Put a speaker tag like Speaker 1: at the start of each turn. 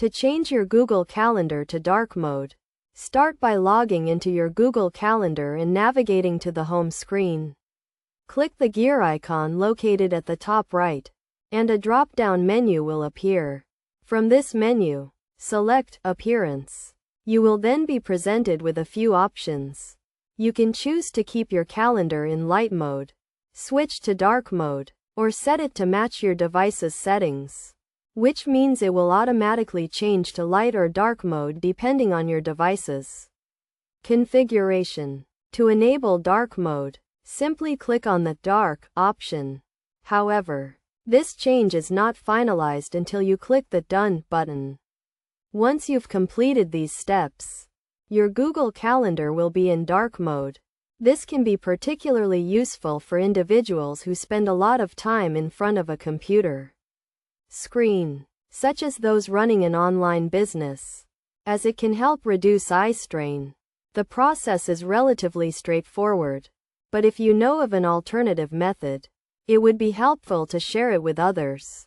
Speaker 1: To change your Google Calendar to dark mode, start by logging into your Google Calendar and navigating to the home screen. Click the gear icon located at the top right, and a drop-down menu will appear. From this menu, select Appearance. You will then be presented with a few options. You can choose to keep your calendar in light mode, switch to dark mode, or set it to match your device's settings, which means it will automatically change to light or dark mode depending on your devices. Configuration. To enable dark mode, simply click on the Dark option. However, this change is not finalized until you click the Done button. Once you've completed these steps, your Google Calendar will be in dark mode. This can be particularly useful for individuals who spend a lot of time in front of a computer screen, such as those running an online business, as it can help reduce eye strain. The process is relatively straightforward, but if you know of an alternative method, it would be helpful to share it with others.